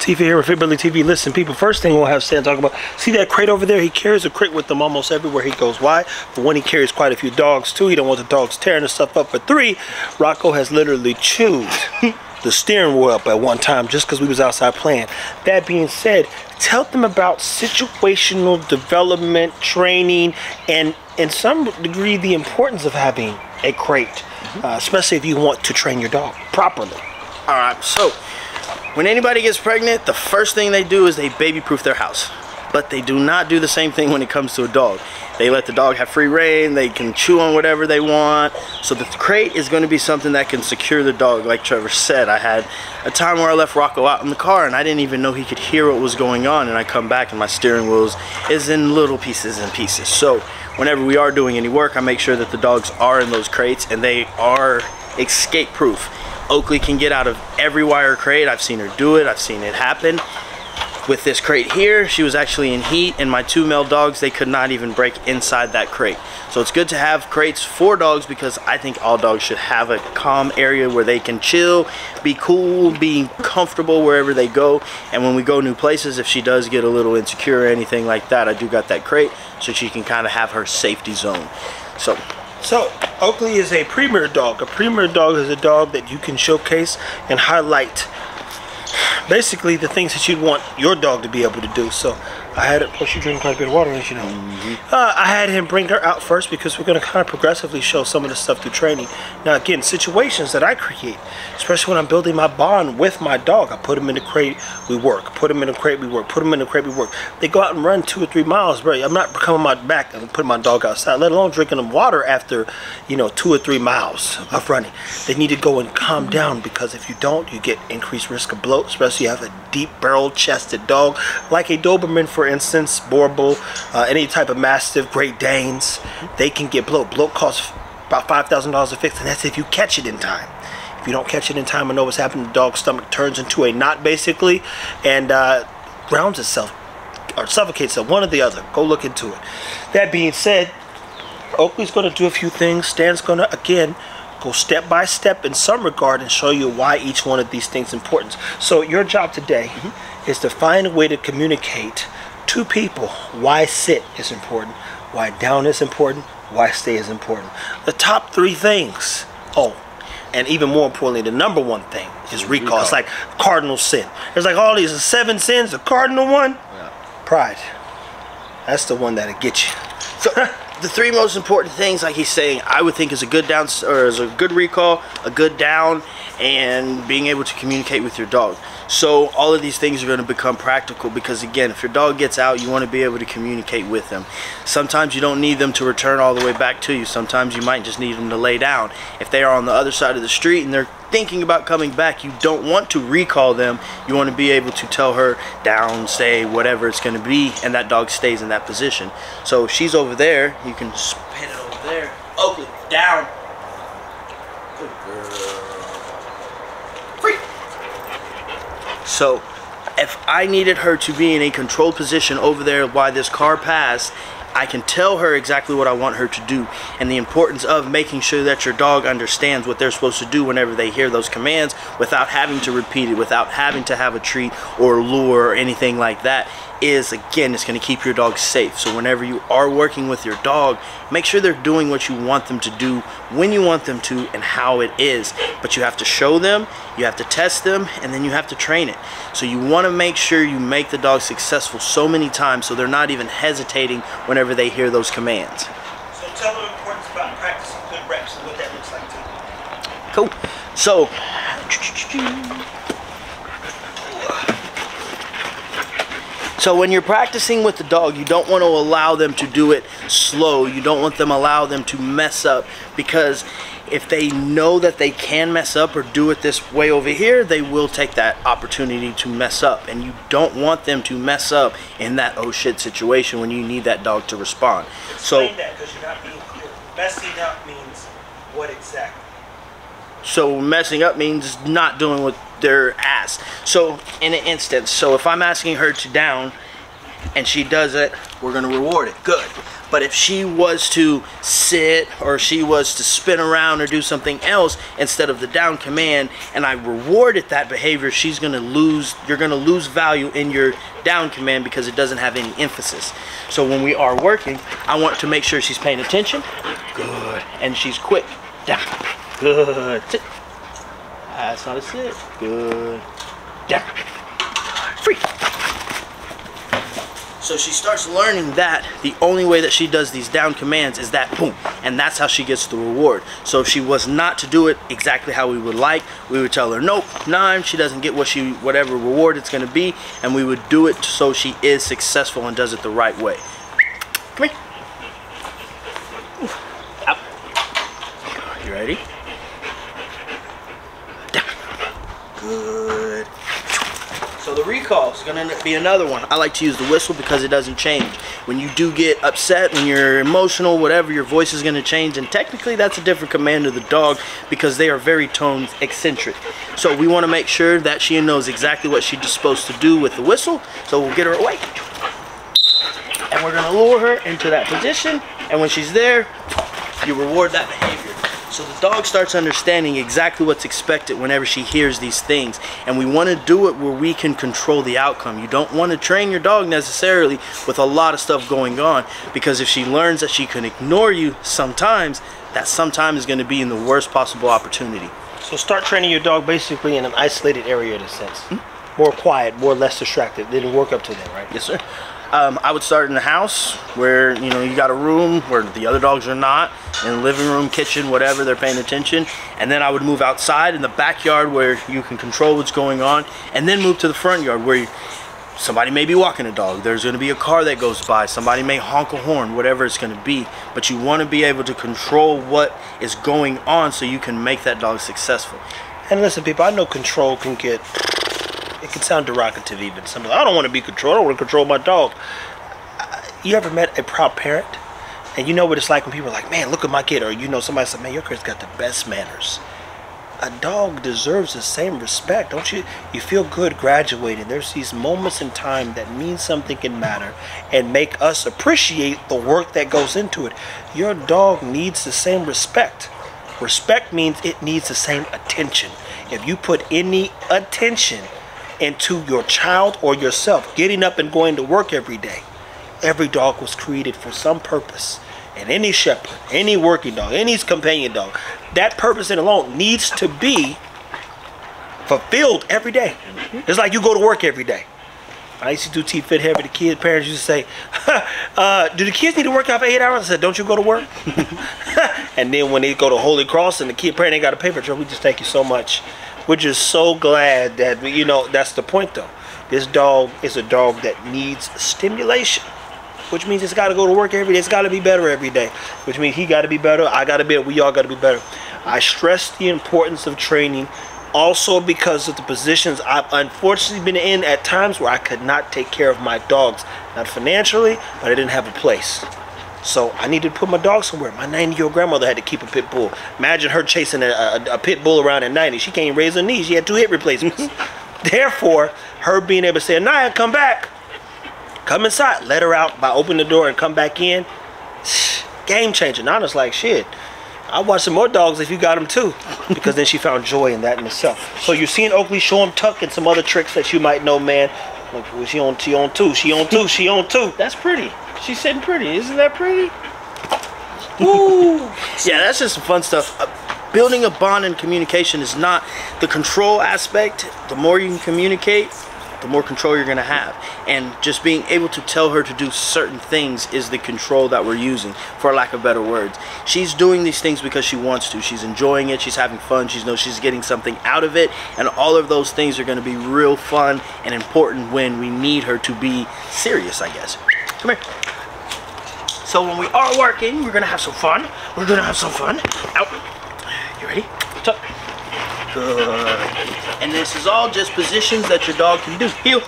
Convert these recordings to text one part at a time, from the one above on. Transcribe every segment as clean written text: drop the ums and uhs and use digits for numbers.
Tifa here with Fitbilly TV. Listen, people, first thing we'll have Stan talk about, see that crate over there? He carries a crate with him almost everywhere he goes. Why? For one, he carries quite a few dogs. Two, he don't want the dogs tearing the stuff up. For three, Rocco has literally chewed the steering wheel up at one time just because we was outside playing. That being said, tell them about situational development, training, and in some degree the importance of having a crate, especially if you want to train your dog properly. All right, so when anybody gets pregnant, the first thing they do is they baby-proof their house. But they do not do the same thing when it comes to a dog. They let the dog have free reign, they can chew on whatever they want. So the crate is going to be something that can secure the dog. Like Trevor said, I had a time where I left Rocco out in the car and I didn't even know he could hear what was going on, and I come back and my steering wheel is in little pieces and pieces. So whenever we are doing any work, I make sure that the dogs are in those crates and they are escape proof. Oakley can get out of every wire crate. I've seen her do it. I've seen it happen. With this crate here, she was actually in heat, and my two male dogs, they could not even break inside that crate. So it's good to have crates for dogs because I think all dogs should have a calm area where they can chill, be cool, be comfortable wherever they go. And when we go new places, if she does get a little insecure or anything like that, I do got that crate so she can kind of have her safety zone. So Oakley is a premier dog. A premier dog is a dog that you can showcase and highlight basically the things that you'd want your dog to be able to do. So I had it, plus you drink quite a bit of water, as you know. I had him bring her out first because we're going to kind of progressively show some of the stuff through training. Now again, situations that I create, especially when I'm building my bond with my dog, I put him in the crate, we work. Put him in the crate, we work. Put him in the crate, we work. They go out and run 2 or 3 miles, bro. I'm not coming my back and putting my dog outside, let alone drinking them water after, you know, 2 or 3 miles of running. They need to go and calm down, because if you don't, you get increased risk of bloat, especially if you have a deep barrel-chested dog like a Doberman, for instance, Boerboel, any type of Mastiff, Great Danes. They can get bloat. Bloat costs about $5,000 to fix, and that's if you catch it in time. If you don't catch it in time, I know what's happened. The dog's stomach turns into a knot basically, and grounds itself or suffocates itself, one or the other. Go look into it. That being said, Oakley's going to do a few things. Stan's going to, again, go step by step in some regard and show you why each one of these things is important. So your job today is to find a way to communicate to people why sit is important, why down is important, why stay is important. The top 3 things. Oh, and even more importantly, the number 1 thing is recall. It's like cardinal sin. There's like all these 7 sins. The cardinal one, pride. That's the one that'll get you. So the 3 most important things, like he's saying, I would think is a good down, or is a good recall, a good down, and being able to communicate with your dog. So all of these things are going to become practical, because again, if your dog gets out, you want to be able to communicate with them. Sometimes you don't need them to return all the way back to you. Sometimes you might just need them to lay down. If they are on the other side of the street and they're thinking about coming back, you don't want to recall them. You want to be able to tell her down, stay, whatever it's going to be, and that dog stays in that position. So if she's over there, you can spin it over there. Oakley, down. Good girl. Free. So if I needed her to be in a controlled position over there while this car passed, I can tell her exactly what I want her to do, and the importance of making sure that your dog understands what they're supposed to do whenever they hear those commands without having to repeat it, without having to have a treat or lure or anything like that, is, again, it's going to keep your dog safe. So whenever you are working with your dog, make sure they're doing what you want them to do, when you want them to, and how it is. But you have to show them, you have to test them, and then you have to train it. So you want to make sure you make the dog successful so many times so they're not even hesitating whenever they hear those commands. So tell them the importance about practicing good reps and what that looks like too. Cool. So when you're practicing with the dog, you don't want to allow them to do it slow. You don't want them allow them to mess up, because if they know that they can mess up or do it this way over here, they will take that opportunity to mess up, and you don't want them to mess up in that oh shit situation when you need that dog to respond. Explain that, because you're not being clear. Messing up means what exactly? So messing up means not doing what they're asked. So in an instance, so if I'm asking her to down, and she does it, we're gonna reward it. Good. But if she was to sit or she was to spin around or do something else instead of the down command, and I rewarded that behavior, you're gonna lose value in your down command because it doesn't have any emphasis. So when we are working, I want to make sure she's paying attention. Good. And she's quick. Down. Good. Sit. That's not a sit. Good. Down. Free. So she starts learning that the only way that she does these down commands is that boom, and that's how she gets the reward. So if she was not to do it exactly how we would like, we would tell her nope, 9, she doesn't get whatever reward it's gonna be, and we would do it so she is successful and does it the right way. Come here. Out. You ready? Down. Good. So the recall is going to be another one. I like to use the whistle because it doesn't change. When you do get upset, when you're emotional, whatever, your voice is going to change. And technically that's a different command of the dog because they are very tone eccentric. So we want to make sure that she knows exactly what she's supposed to do with the whistle. So we'll get her away. And we're going to lure her into that position. And when she's there, you reward that behavior. So the dog starts understanding exactly what's expected whenever she hears these things. And we want to do it where we can control the outcome. You don't want to train your dog necessarily with a lot of stuff going on, because if she learns that she can ignore you sometimes, that sometimes is going to be in the worst possible opportunity. So start training your dog basically in an isolated area in a sense. More quiet, more less distracted. Didn't work up to that, right? Yes, sir. I would start in the house where, you know, you got a room where the other dogs are not, in the living room, kitchen, whatever, they're paying attention. And then I would move outside in the backyard where you can control what's going on, and then move to the front yard where somebody may be walking a dog. There's going to be a car that goes by. Somebody may honk a horn, whatever it's going to be. But you want to be able to control what is going on so you can make that dog successful. And listen, people, I know control can get... it can sound derogative even. Somebody, I don't want to be controlled. I don't want to control my dog. You ever met a proud parent? And you know what it's like when people are like, man, look at my kid. Or you know somebody said, man, your kid's got the best manners. A dog deserves the same respect, don't you? You feel good graduating. There's these moments in time that mean something can matter and make us appreciate the work that goes into it. Your dog needs the same respect. Respect means it needs the same attention. If you put any attention into your child or yourself getting up and going to work every day, every dog was created for some purpose. And any shepherd, any working dog, any companion dog, that purpose in alone needs to be fulfilled every day. It's like you go to work every day. I used to do T-Fit Hair with the kids. Parents used to say, do the kids need to work out for 8 hours? I said, don't you go to work? And then when they go to Holy Cross and the kid parent ain't got a paper trail, we just thank you so much. We're just so glad that, you know, that's the point though. This dog is a dog that needs stimulation, which means it's got to go to work every day. It's got to be better every day, which means he got to be better. I got to be better. We all got to be better. I stress the importance of training also because of the positions I've unfortunately been in at times where I could not take care of my dogs. Not financially, but I didn't have a place. So I needed to put my dog somewhere. My 90-year-old grandmother had to keep a pit bull. Imagine her chasing a pit bull around at 90. She can't raise her knees. She had 2 hip replacements. Therefore, her being able to say, Anaya, come back. Come inside. Let her out by opening the door and come back in. Game changer. Now it's like, shit, I'll watch some more dogs if you got them too. Because then she found joy in that in itself. So you're seeing Oakley show him tuck and some other tricks that you might know, man. Like, well, she on 2. She on 2. That's pretty. She's sitting pretty. Isn't that pretty? Woo! Yeah, that's just some fun stuff. Building a bond and communication is not the control aspect. The more you can communicate, the more control you're going to have. And just being able to tell her to do certain things is the control that we're using, for lack of better words. She's doing these things because she wants to. She's enjoying it. She's having fun. She knows she's getting something out of it. And all of those things are going to be real fun and important when we need her to be serious, I guess. Come here. So when we are working, we're going to have some fun. We're going to have some fun. Out. You ready? Tuck. Good. And this is all just positions that your dog can do. Heel.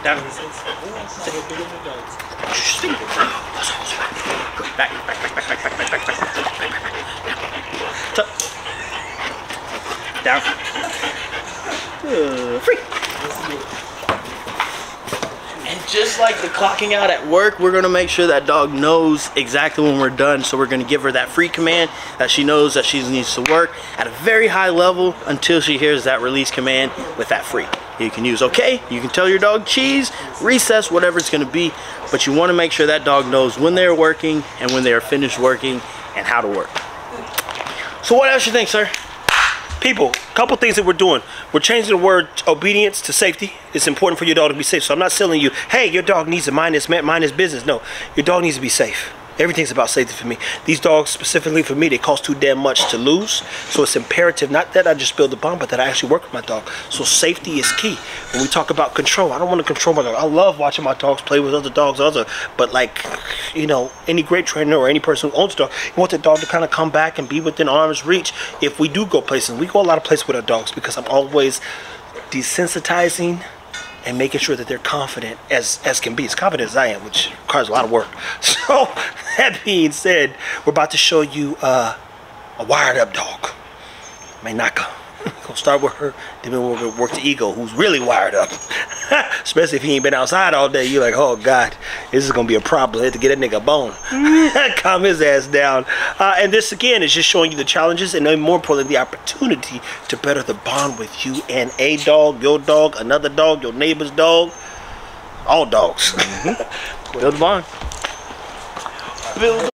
Down. Back. Tuck. Down. Free. And just like the clocking out at work, we're gonna make sure that dog knows exactly when we're done. So we're gonna give her that free command that she knows that she needs to work at a very high level until she hears that release command with that free. You can use okay, you can tell your dog cheese, recess, whatever it's gonna be, but you wanna make sure that dog knows when they're working and when they are finished working and how to work. So what else you think, sir? People, a couple things that we're doing. We're changing the word obedience to safety. It's important for your dog to be safe. So I'm not selling you, hey, your dog needs to mind his business. No, your dog needs to be safe. Everything's about safety for me. These dogs, specifically for me, they cost too damn much to lose. So it's imperative, not that I just build a bond, but that I actually work with my dog. So safety is key. When we talk about control, I don't want to control my dog. I love watching my dogs play with other dogs, but like, you know, any great trainer or any person who owns a dog, you want the dog to kind of come back and be within arm's reach. If we do go places, we go a lot of places with our dogs because I'm always desensitizing and making sure that they're confident as can be, as confident as I am, which requires a lot of work. So that being said, we're about to show you a wired up dog, Mainaka. We'll start with her, then we'll work the ego, who's really wired up. Especially if he ain't been outside all day, you're like, oh God, this is gonna be a problem. I have to get a nigga a bone. Calm his ass down. And this again is just showing you the challenges and then more importantly, the opportunity to better the bond with you and a dog, your dog, another dog, your neighbor's dog, all dogs. Build the bond. Build